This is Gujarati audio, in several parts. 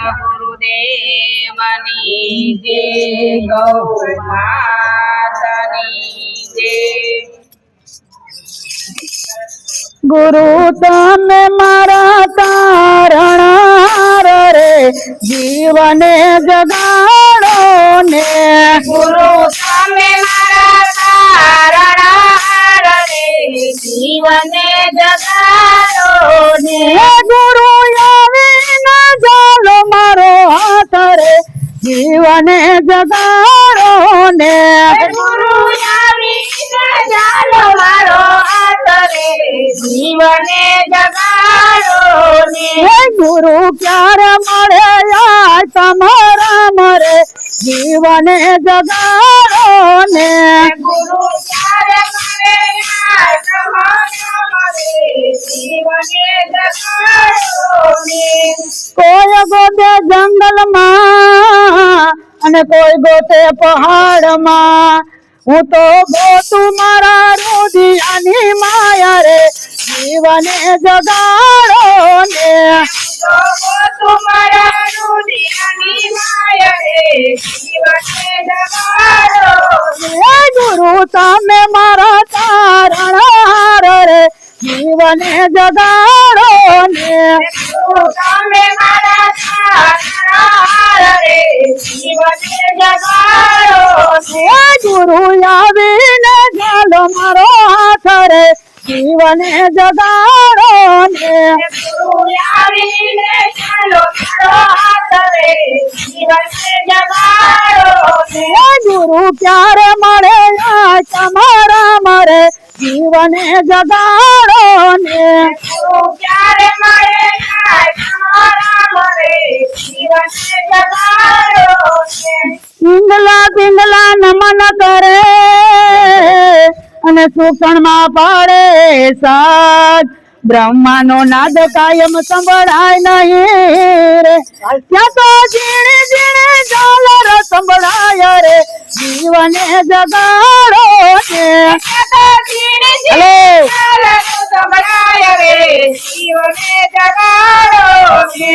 ગુરુદેવની જય ગૌ માતાની જય ગુરુ તમે મારા તારણહાર રે જીવને જગાડો ને ગુરુ તમે મારા તારણહાર રે જીવને જગાડો ને ગુરુ આવીને ચાલો મારો હાથ રે જીવને જગાડો ને ગુરુ આવીને ચાલો મારો હાથ રે જીવને જગાડો ને ગુરુ ક્યારે મળે યાર તમારા મરે જીવને જગાડો ને ગુરુ ક્યારે મળે યાર તમારા મરે જીવને જગાડો ને કોઈ ગોતે જંગલમાં અને કોઈ ગોતે પહાડમાં હું તો ગોતું મારા રુધિયાની માયા રે જીવને જગાડો ને તમારા રુધિયાની માયા રે જીવને જગાડો હે ગુરુ તમે મારા તારણહાર રે જીવને જગાડો ને તમે મારા તારણહાર રે જીવને જગાડો હે ગુરુ આવીને ચાલો મારો હાથ રે જીવને જગાડો ને ગુરુ આવીને ચાલો મારો હાથ રે જીવને જગાડો હે ગુરુ ક્યારે મળે યાર તમારા મરે જીવને જગાડો ને ગુરુ ક્યારે મળે તમારા મરે જીવને જગાડો પિંગલા પિંગલા નમન કરે અને સુખણમાં પાડે સાજ બ્રહ્માનો નાદ કાયમ સંભળાય નહીં રે ત્યાં તો ઝીણી ઝીણી ઝાલર સંભળાય રે જીવને જગાડો ને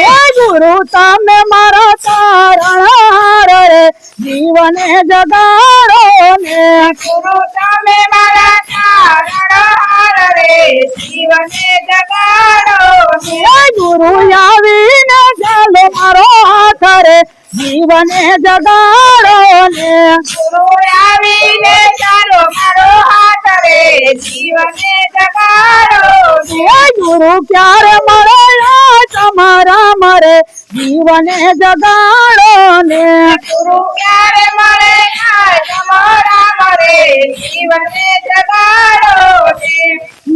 હે ગુરુ તમે મારા તારણહાર રે જીવને જગાડો ને ગુરુ તમે મારા તારણહાર રે જીવને જગાડો હે ગુરુ આવીને ચાલો મારો હાથ રે જીવને જગાડો ને ગુરુ આવીને ચાલો મારો હાથ રે જીવને જગાડો હે ગુરુ ક્યારે મળે યાર તમારા મરે જીવને જગાડો ને ગુરુ ક્યારે મળે તમારા મરે જીવને જગાડો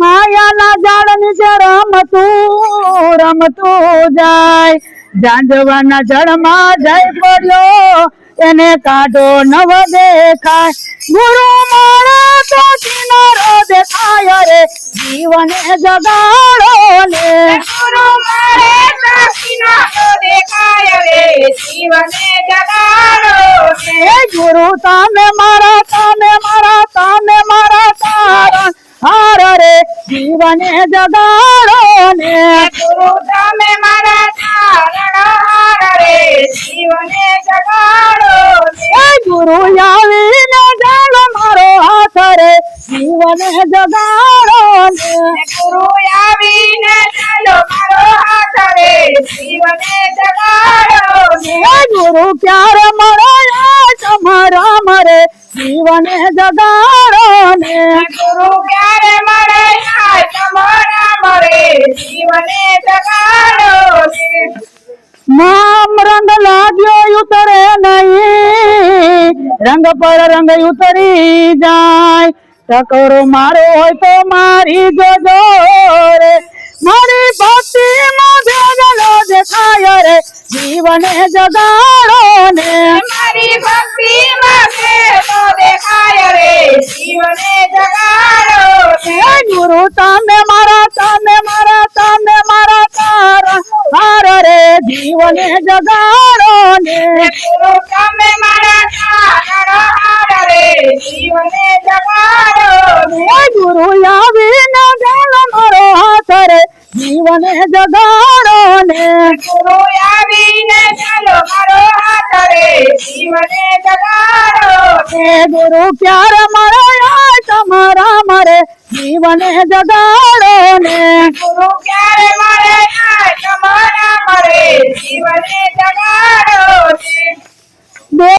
માયાના ઝાડ નીચે રમતું રમતું જાય ઝાંઝવાના જળમાં જઈ પડ્યો એને કાઢો નવ દેખાય ગુરુ મારા તો કિનારો દેખાય રે જીવને જગાડો ને ગુરુ મારે કિનારો દેખાય રે જીવને જગાડો હે ગુરુ તમે મારા તારણ હાર રે જીવને જગાડો ને ગુરુ તમે મારા તારણહાર રે જીવને જગાડો હે ગુરુ આવીને ચાલો મારો હાથ રે જીવને જગાડો ને ગુરુ આવીને ચાલો મારો હાથ રે જીવને જગાડો હે ગુરુ ક્યારે મળે યાર તમારા મરે જીવને જગાડો ને ગુરુ ક્યારે મળે તમારા મરે જીવને જગાડો નામ રંગ લાગ્યો ઉતરે નહીં રંગ પર રંગ ઉતરી જાય ટકોરો મારો હોય તો મારી જોજો રે મારી ભક્તિ માં ભેગલો દેખાય રે જીવને જગાડો ને મારી ભક્તિ માં ભેદો દેખાય રે જીવને જગાડો હે ગુરુ તમે મારા તારણહાર રે જીવને જગાડો ને ગુરુ તમે મારા તારણહાર રે જીવને જગાડો હે ગુરુ આવીને ચાલો મારો હાથ રે જીવને જગાડો ને ગુરુ આવીને જીવને જગાડો હે ગુરુ ક્યારે મળે આ તમારા મારે જીવને જગાડો ને ગુરુ ક્યારે મળે આ તમારા